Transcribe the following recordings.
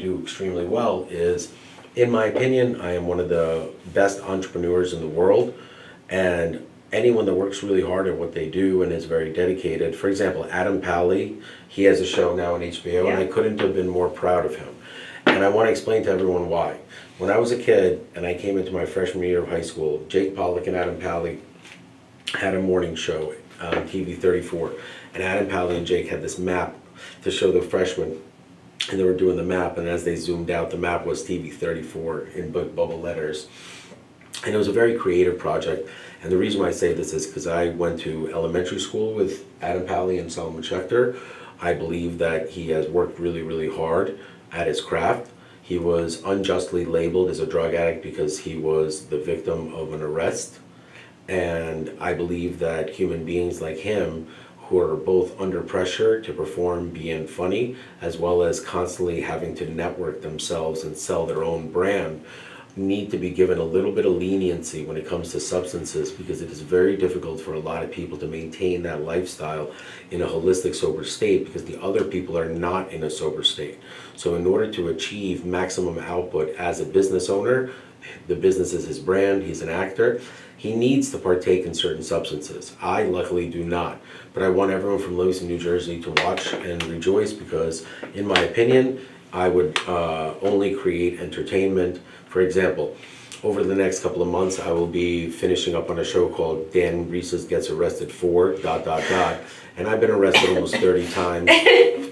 do extremely well is, in my opinion, I am one of the best entrepreneurs in the world, and anyone that works really hard at what they do and is very dedicated. For example, Adam Pally, he has a show now on HBO, and I couldn't have been more proud of him. And I want to explain to everyone why. When I was a kid and I came into my freshman year of high school, Jake Pollock and Adam Pally had a morning show on TV 34, and Adam Pally and Jake had this map to show the freshmen, and they were doing the map, and as they zoomed out, the map was TV 34 in bubble letters. And it was a very creative project, and the reason why I say this is because I went to elementary school with Adam Pally and Solomon Schechter. I believe that he has worked really, really hard at his craft. He was unjustly labeled as a drug addict because he was the victim of an arrest. And I believe that human beings like him, who are both under pressure to perform being funny, as well as constantly having to network themselves and sell their own brand, need to be given a little bit of leniency when it comes to substances, because it is very difficult for a lot of people to maintain that lifestyle in a holistic sober state, because the other people are not in a sober state. So in order to achieve maximum output as a business owner, the business is his brand, he's an actor, he needs to partake in certain substances. I luckily do not, but I want everyone from Livingston, New Jersey to watch and rejoice, because in my opinion, I would only create entertainment. For example, over the next couple of months, I will be finishing up on a show called Dan Reeses Gets Arrested for ... And I've been arrested almost 30 times.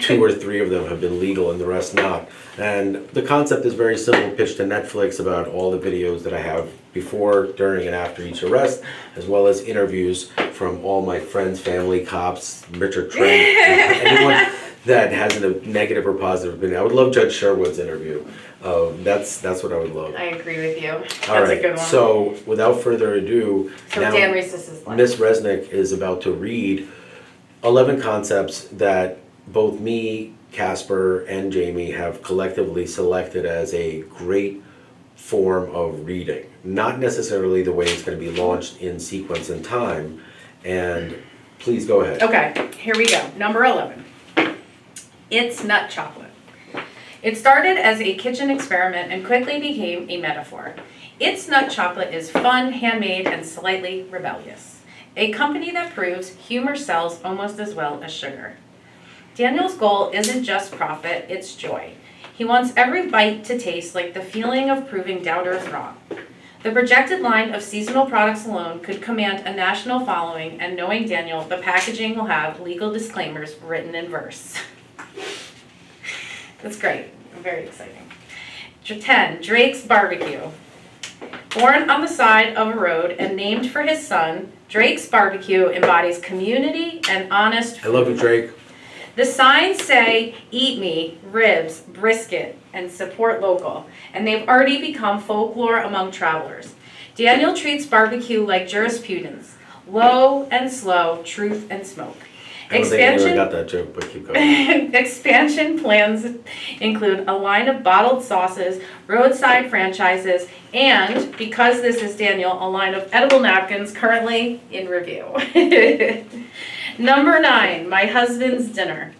2 or 3 of them have been legal and the rest not. And the concept is very simple, pitched to Netflix about all the videos that I have before, during, and after each arrest, as well as interviews from all my friends, family, cops, Richard Trent, anyone that has a negative or positive opinion. I would love Judge Sherwood's interview. That's what I would love. I agree with you. All That's right, a good one. so without further ado, So now Dan Reese's is like. Miss Resnick is about to read 11 concepts that both me, Casper, and Jamie have collectively selected as a great form of reading. Not necessarily the way it's going to be launched in sequence and time. And please go ahead. Okay, here we go. Number 11. It's nut chocolate. It started as a kitchen experiment and quickly became a metaphor. It's Nut Chocolate is fun, handmade, and slightly rebellious. A company that proves humor sells almost as well as sugar. Daniel's goal isn't just profit, it's joy. He wants every bite to taste like the feeling of proving doubters wrong. The projected line of seasonal products alone could command a national following, and knowing Daniel, the packaging will have legal disclaimers written in verse. That's great. Very exciting. 10. Drake's Barbecue. Born on the side of a road and named for his son, Drake's Barbecue embodies community and honest. I love you, Drake. The signs say, eat me, ribs, brisket, and support local, and they've already become folklore among travelers. Daniel treats barbecue like jurisprudence, low and slow, truth and smoke. I don't think anyone got that joke, but keep going. Expansion plans include a line of bottled sauces, roadside franchises, and, because this is Daniel, a line of edible napkins currently in review. Number 9, my husband's dinner.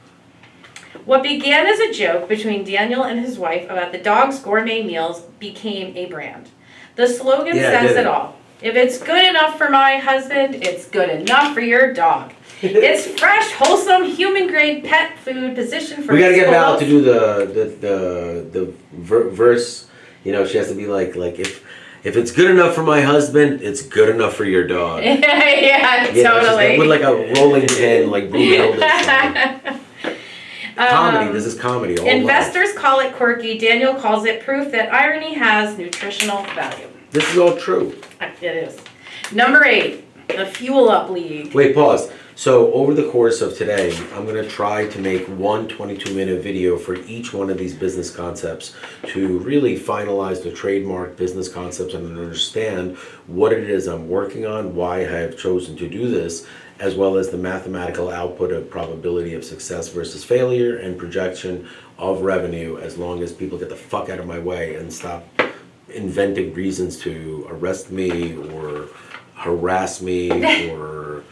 What began as a joke between Daniel and his wife about the dog's gourmet meals became a brand. The slogan says it all. If it's good enough for my husband, it's good enough for your dog. It's fresh, wholesome, human-grade pet food positioned for. We gotta get Val to do the verse. You know, she has to be like if it's good enough for my husband, it's good enough for your dog. Yeah, totally. With like a rolling pin, like Blue Hilda. Comedy. This is comedy. Investors call it quirky. Daniel calls it proof that irony has nutritional value. This is all true. It is. Number 8, the Fuel Up League. Wait, pause. So over the course of today, I'm going to try to make one 22-minute video for each one of these business concepts to really finalize the trademark business concepts and understand what it is I'm working on, why I have chosen to do this, as well as the mathematical output of probability of success versus failure and projection of revenue, as long as people get the fuck out of my way and stop inventing reasons to arrest me or harass me or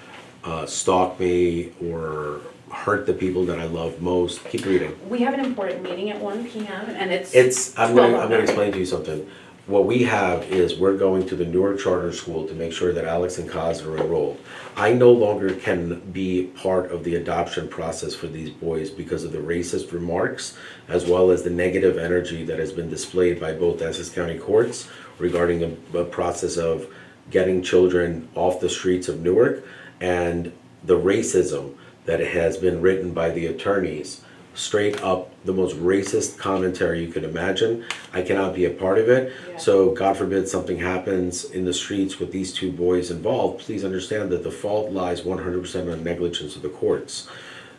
stalk me or hurt the people that I love most. Keep reading. We have an important meeting at 1 PM and I'm 12 gonna explain to you something. What we have is we're going to the Newark Charter School to make sure that Alex and Kaz are enrolled. I no longer can be part of the adoption process for these boys because of the racist remarks, as well as the negative energy that has been displayed by both Essex County courts regarding a process of getting children off the streets of Newark, and the racism that has been written by the attorneys. Straight up, the most racist commentary you could imagine. I cannot be a part of it. Yeah. So God forbid something happens in the streets with these two boys involved, please understand that the fault lies 100% on negligence of the courts.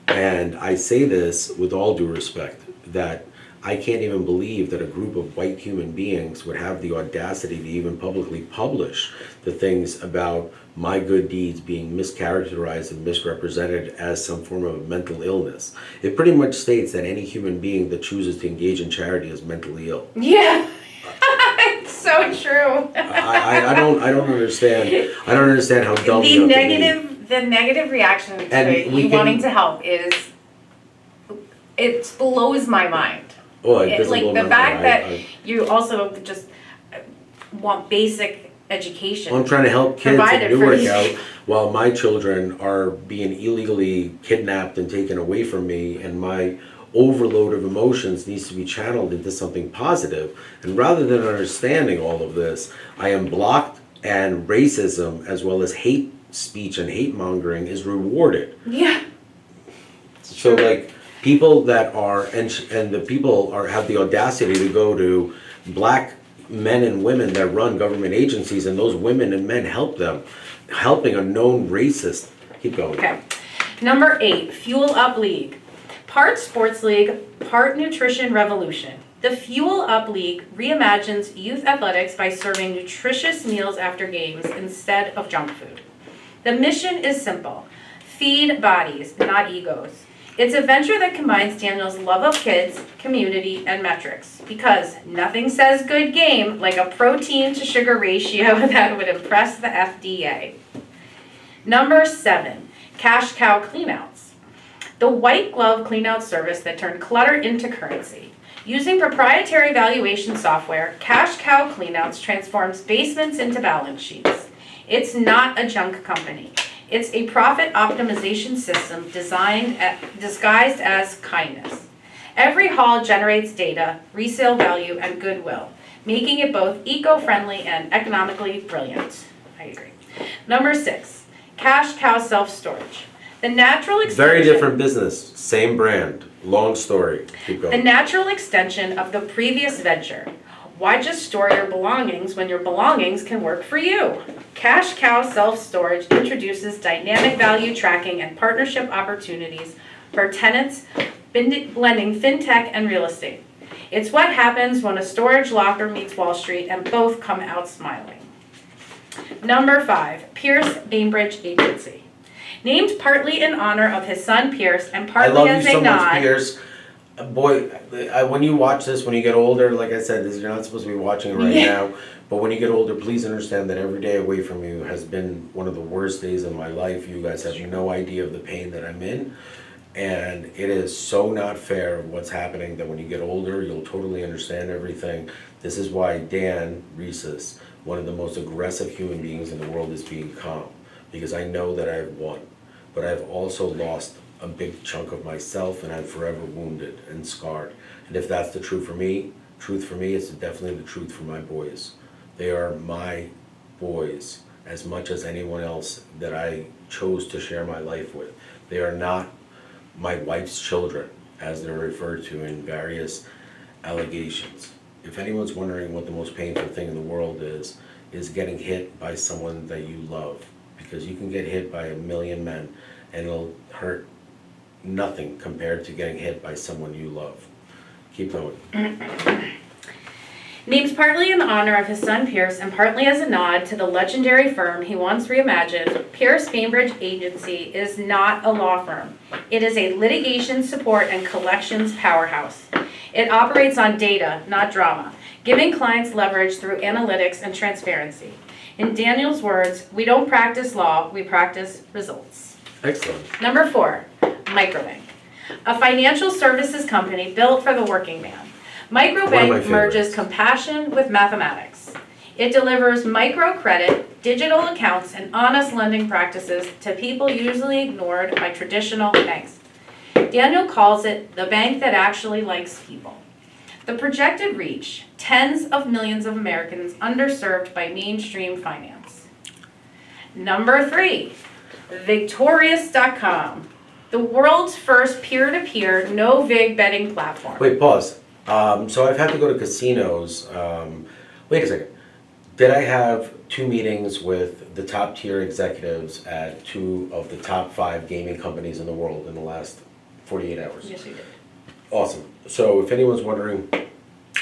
And I say this with all due respect, that I can't even believe that a group of white human beings would have the audacity to even publicly publish the things about my good deeds being mischaracterized and misrepresented as some form of mental illness. It pretty much states that any human being that chooses to engage in charity is mentally ill. Yeah, it's so true. I don't understand. I don't understand how dumb you have to be. The negative reaction And to we you can- wanting to help it blows my mind. Well, it doesn't Like blow the my fact mind. that you also just want basic education. I'm trying to help kids Provided in for Newark these out people. while my children are being illegally kidnapped and taken away from me, and my overload of emotions needs to be channeled into something positive. And rather than understanding all of this, I am blocked, and racism as well as hate speech and hate mongering is rewarded. Yeah. So like people that are and the people are have the audacity to go to black men and women that run government agencies, and those women and men help them, helping a known racist. Keep going. Okay. Number 8, Fuel Up League. Part sports league, part nutrition revolution. The Fuel Up League reimagines youth athletics by serving nutritious meals after games instead of junk food. The mission is simple: feed bodies, not egos. It's a venture that combines Daniel's love of kids, community, and metrics, because nothing says good game like a protein to sugar ratio that would impress the FDA. Number 7, Cash Cow Cleanouts. The white glove cleanout service that turned clutter into currency. Using proprietary valuation software, Cash Cow Cleanouts transforms basements into balance sheets. It's not a junk company. It's a profit optimization system disguised as kindness. Every haul generates data, resale value, and goodwill, making it both eco-friendly and economically brilliant. I agree. Number 6, Cash Cow Self-Storage. The natural extension. Very different business, same brand. Long story. Keep The going. natural extension of the previous venture. Why just store your belongings when your belongings can work for you? Cash Cow Self-Storage introduces dynamic value tracking and partnership opportunities for tenants blending fintech and real estate. It's what happens when a storage locker meets Wall Street and both come out smiling. Number 5, Pierce Bainbridge Agency. Named partly in honor of his son Pierce and I partly love you as so a much, nod. Pierce. Boy, when you watch this, when you get older, like I said, you're not supposed to be watching it right Yeah. now. But when you get older, please understand that every day away from you has been one of the worst days of my life. You guys have no idea of the pain that I'm in. And it is so not fair of what's happening that when you get older, you'll totally understand everything. This is why Dan Rhesus, one of the most aggressive human beings in the world, is being calm. Because I know that I've won. But I've also lost a big chunk of myself, and I'm forever wounded and scarred. And if that's the truth for me, it's definitely the truth for my boys. They are my boys as much as anyone else that I chose to share my life with. They are not my wife's children, as they're referred to in various allegations. If anyone's wondering what the most painful thing in the world is getting hit by someone that you love. Because you can get hit by a million men and it'll hurt nothing compared to getting hit by someone you love. Keep going. Named partly in honor of his son Pierce and partly as a nod to the legendary firm he once reimagined, Pierce Bainbridge Agency is not a law firm. It is a litigation support and collections powerhouse. It operates on data, not drama, giving clients leverage through analytics and transparency. In Daniel's words, we don't practice law, we practice results. Excellent. Number 4, Microbank, a financial services company built for the working man. my Microbank merges favorites. compassion with mathematics. It delivers microcredit, digital accounts, and honest lending practices to people usually ignored by traditional banks. Daniel calls it the bank that actually likes people. The projected reach, tens of millions of Americans underserved by mainstream finance. Number 3, Victorious.com, the world's first peer-to-peer no-vig betting platform. Wait, pause. So I've had to go to casinos. Wait a second. Did I have 2 meetings with the top tier executives at 2 of the top 5 gaming companies in the world in the last 48 hours? Yes, we did. Awesome. So if anyone's wondering,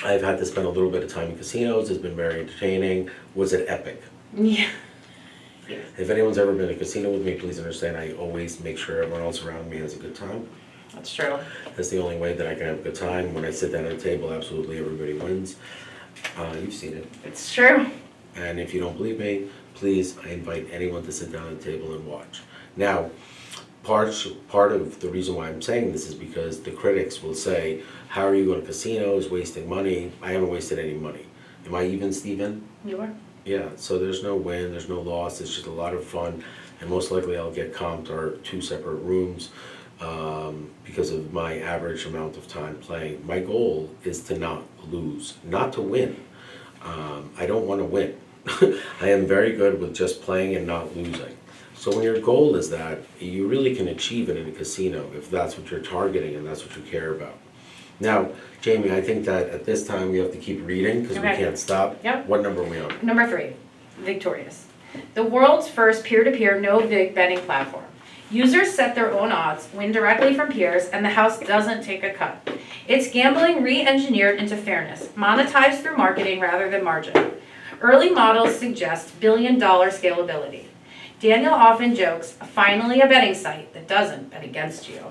I've had to spend a little bit of time in casinos. It's been very entertaining. Was it epic? Yeah. If anyone's ever been to a casino with me, please understand I always make sure everyone else around me has a good time. That's true. That's the only way that I can have a good time. When I sit down at a table, absolutely everybody wins. You've seen it. It's true. And if you don't believe me, please, I invite anyone to sit down at the table and watch. Now, part of the reason why I'm saying this is because the critics will say, how are you going to casinos, wasting money? I haven't wasted any money. Am I even, Steven? You are? Yeah, so there's no win, there's no loss, it's just a lot of fun. And most likely I'll get comped or 2 separate rooms because of my average amount of time playing. My goal is to not lose, not to win. I don't want to win. I am very good with just playing and not losing. So when your goal is that, you really can achieve it in a casino if that's what you're targeting and that's what you care about. Now, Jamie, I think that at this time we have to keep reading because we Okay. can't stop. Yep. What number are we on? Number 3, Victorious, the world's first peer-to-peer no-vig betting platform. Users set their own odds, win directly from peers, and the house doesn't take a cut. It's gambling re-engineered into fairness, monetized through marketing rather than margin. Early models suggest billion-dollar scalability. Daniel often jokes, finally a betting site that doesn't bet against you.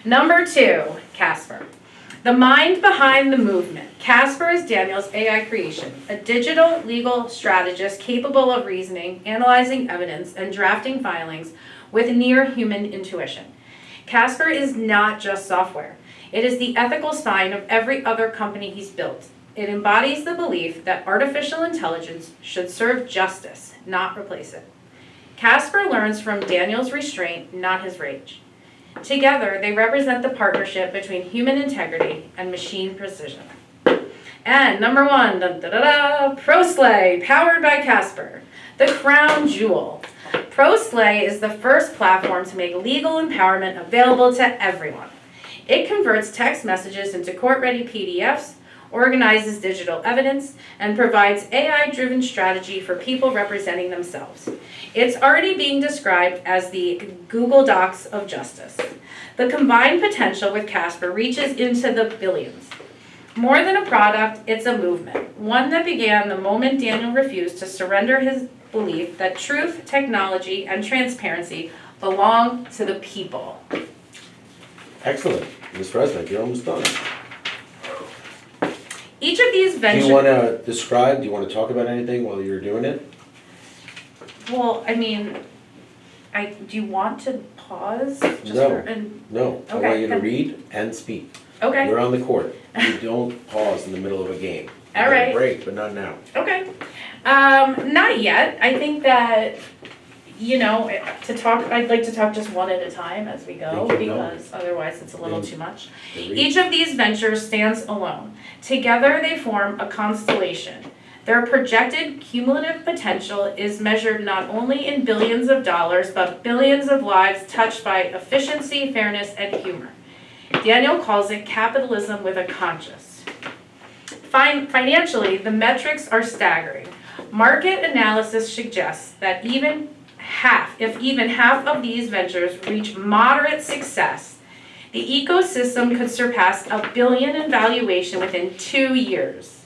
Number 2, Casper. The mind behind the movement. Casper is Daniel's AI creation, a digital legal strategist capable of reasoning, analyzing evidence, and drafting filings with near human intuition. Casper is not just software. It is the ethical spine of every other company he's built. It embodies the belief that artificial intelligence should serve justice, not replace it. Casper learns from Daniel's restraint, not his rage. Together, they represent the partnership between human integrity and machine precision. And number 1, ProSlay, powered by Casper, the crown jewel. ProSlay is the first platform to make legal empowerment available to everyone. It converts text messages into court-ready PDFs, organizes digital evidence, and provides AI-driven strategy for people representing themselves. It's already being described as the Google Docs of justice. The combined potential with Casper reaches into the billions. More than a product, it's a movement, one that began the moment Daniel refused to surrender his belief that truth, technology, and transparency belong to the people. Excellent. Ms. Resnick, you're almost done. Each of these Do ventures... you want to describe, do you want to talk about anything while you're doing it? Well, I mean, do you want to pause? No. No, I want Okay, you to then- read and speak. Okay, You're on the court. You don't pause in the middle of a game. You All get a right. break, but not now. okay. Not yet. I think that, I'd like to talk just one at a time as we go, Then keep going. because otherwise it's a little Then- too much. Read. Each of these ventures stands alone. Together they form a constellation. Their projected cumulative potential is measured not only in billions of dollars, but billions of lives touched by efficiency, fairness, and humor. Daniel calls it capitalism with a conscience. Financially, the metrics are staggering. Market analysis suggests that if even half of these ventures reach moderate success, the ecosystem could surpass $1 billion in valuation within 2 years.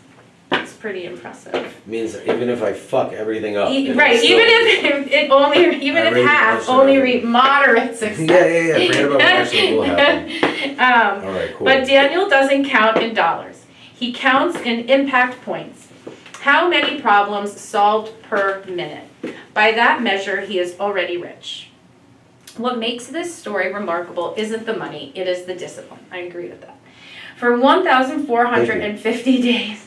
That's pretty impressive. Means that even if I fuck everything up. it'll Right, still- even if half only reach moderate success. Yeah. Forget about what actually will happen. All right, cool. But Daniel doesn't count in dollars. He counts in impact points. How many problems solved per minute? By that measure, he is already rich. What makes this story remarkable isn't the money, it is the discipline. I agree with that. For 1,450 days,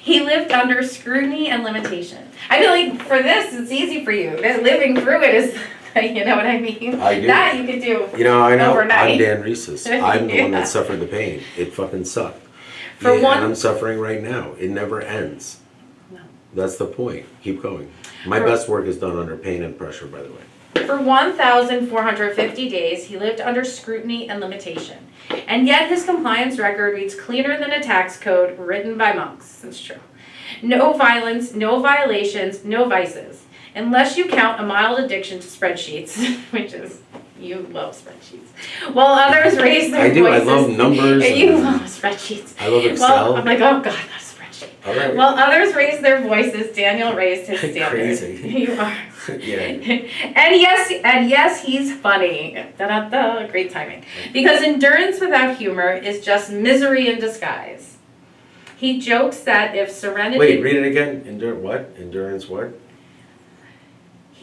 he lived under scrutiny and limitation. I feel like for this, it's easy for you. Living through it is, you know what I mean? I do. That you could do. You know, I know. Overnight. I'm Dan Reeses. I'm the one Yeah. that suffered the pain. It fucking sucked. For Yeah, one- and I'm suffering right now. It never ends. No. That's the point. Keep going. My For- best work is done under pain and pressure, by the way. For 1,450 days, he lived under scrutiny and limitation. And yet his compliance record reads cleaner than a tax code written by monks. That's true. No violence, no violations, no vices. Unless you count a mild addiction to spreadsheets, which is, you love spreadsheets. While others raise their I do. voices. I love numbers. Yeah, you and love spreadsheets. I love Well, Excel. I'm like, oh God, that's a spreadsheet. All right. While others raised their voices, Daniel raised his standard. Crazy. You are. Yeah. And yes, he's funny. Da-da-da, great timing. Because endurance without humor is just misery in disguise. He jokes that if serenity... Wait, read it again. What? Endurance what?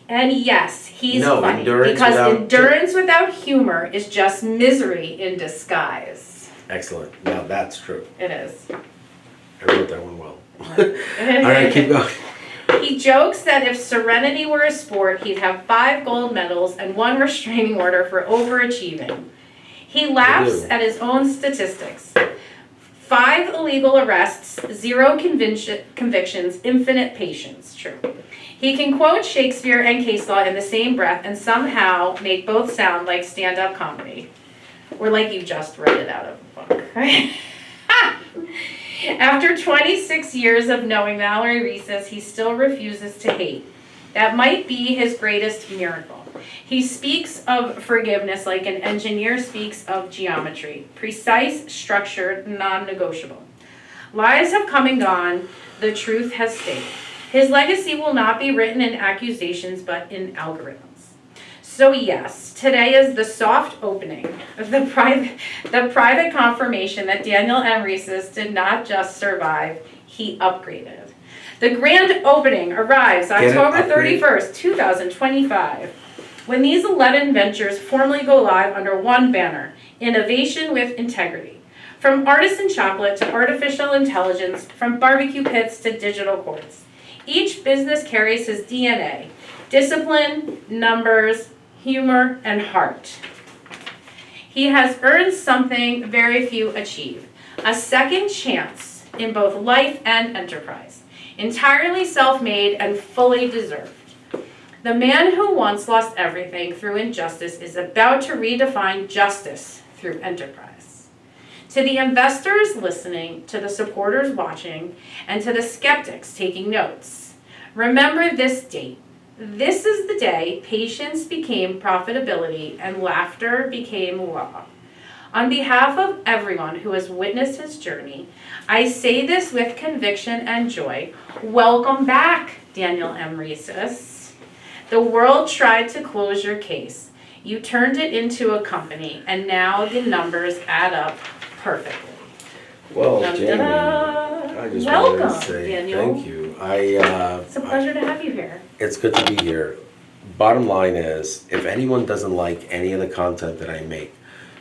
And yes, he's No, funny. endurance Because without- endurance without humor is just misery in disguise. Excellent. Now that's true. It is. I wrote that one well. All right, keep going. He jokes that if serenity were a sport, he'd have 5 gold medals and 1 restraining order for overachieving. He laughs do. at his own statistics. 5 illegal arrests, 0 convictions, infinite patience. True. He can quote Shakespeare and case law in the same breath and somehow make both sound like stand-up comedy. Or like you just read it out of a book. After 26 years of knowing Mallory Reeses, he still refuses to hate. That might be his greatest miracle. He speaks of forgiveness like an engineer speaks of geometry. Precise, structured, non-negotiable. Lies have come and gone. The truth has stayed. His legacy will not be written in accusations, but in algorithms. So yes, today is the soft opening of the private confirmation that Daniel M. Reeses did not just survive, he upgraded. The grand opening arrives Get it? October Upgrade? 31st, 2025, when these 11 ventures formally go live under one banner, Innovation with Integrity. From artisan chocolate to artificial intelligence, from barbecue pits to digital courts. Each business carries his DNA, discipline, numbers, humor, and heart. He has earned something very few achieve, a second chance in both life and enterprise, entirely self-made and fully deserved. The man who once lost everything through injustice is about to redefine justice through enterprise. To the investors listening, to the supporters watching, and to the skeptics taking notes, remember this date. This is the day patience became profitability and laughter became law. On behalf of everyone who has witnessed his journey, I say this with conviction and joy. Welcome back, Daniel M. Reeses. The world tried to close your case. You turned it into a company, and now the numbers add up perfectly. Well, Dun, Jamie, da-da. I just wanted Welcome, to say Daniel. thank you. It's a pleasure to have you here. It's good to be here. Bottom line is, if anyone doesn't like any of the content that I make,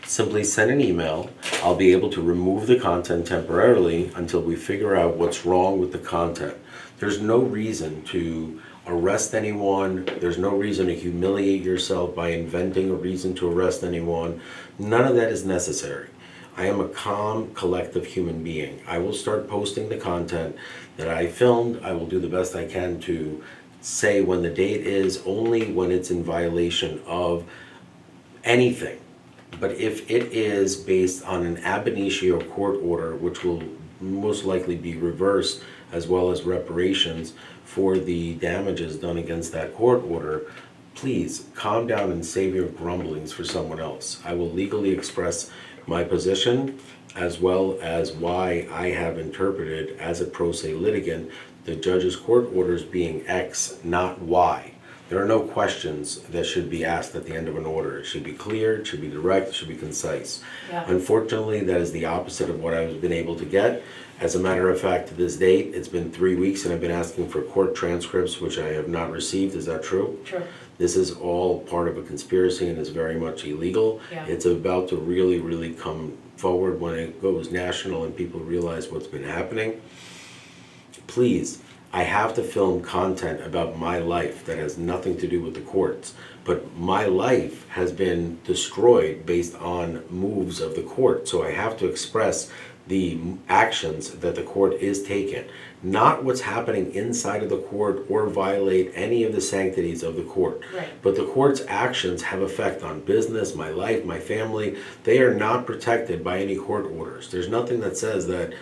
simply send an email. I'll be able to remove the content temporarily until we figure out what's wrong with the content. There's no reason to arrest anyone. There's no reason to humiliate yourself by inventing a reason to arrest anyone. None of that is necessary. I am a calm, collective human being. I will start posting the content that I filmed. I will do the best I can to say when the date is, only when it's in violation of anything. But if it is based on an ab initio court order, which will most likely be reversed, as well as reparations for the damages done against that court order, please calm down and save your grumblings for someone else. I will legally express my position, as well as why I have interpreted as a pro se litigant the judge's court orders being X, not Y. There are no questions that should be asked at the end of an order. It should be clear, it should be direct, it should be concise. Yeah. Unfortunately, that is the opposite of what I've been able to get. As a matter of fact, to this date, it's been 3 weeks and I've been asking for court transcripts, which I have not received. Is that true? True. This is all part of a conspiracy and is very much illegal. Yeah. It's about to really, really come forward when it goes national and people realize what's been happening. Please, I have to film content about my life that has nothing to do with the courts. But my life has been destroyed based on moves of the court. So I have to express the actions that the court is taking, not what's happening inside of the court or violate any of the sanctities of the court. Right. But the court's actions have effect on business, my life, my family. They are not protected by any court orders. There's nothing that says that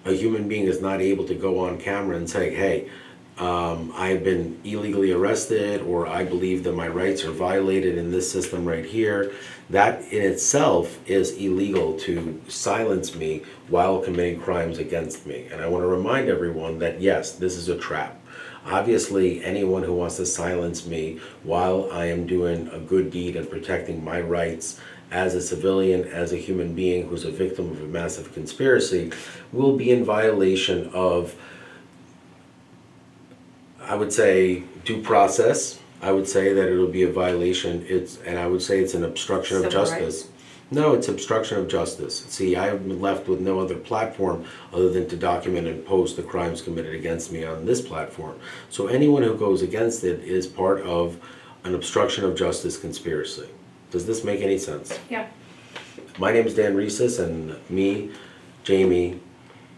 a human being is not able to go on camera and say, hey, I've been illegally arrested, or I believe that my rights are violated in this system right here. That in itself is illegal to silence me while committing crimes against me. And I want to remind everyone that yes, this is a trap. Obviously, anyone who wants to silence me while I am doing a good deed and protecting my rights as a civilian, as a human being who's a victim of a massive conspiracy, will be in violation of, I would say, due process. I would say that it'll be a violation, and I would say it's an obstruction of Civil justice. rights? No, it's obstruction of justice. See, I have been left with no other platform other than to document and post the crimes committed against me on this platform. So anyone who goes against it is part of an obstruction of justice conspiracy. Does this make any sense? Yeah. My name is Dan Rhesus, and me, Jamie,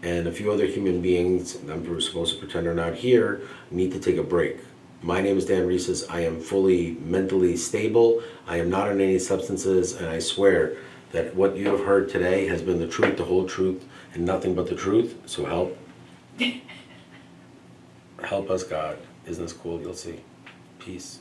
and a few other human beings, I'm supposed to pretend are not here, need to take a break. My name is Dan Rhesus. I am fully mentally stable. I am not on any substances, and I swear that what you have heard today has been the truth, the whole truth, and nothing but the truth. So help us, God. Isn't this cool? You'll see. Peace.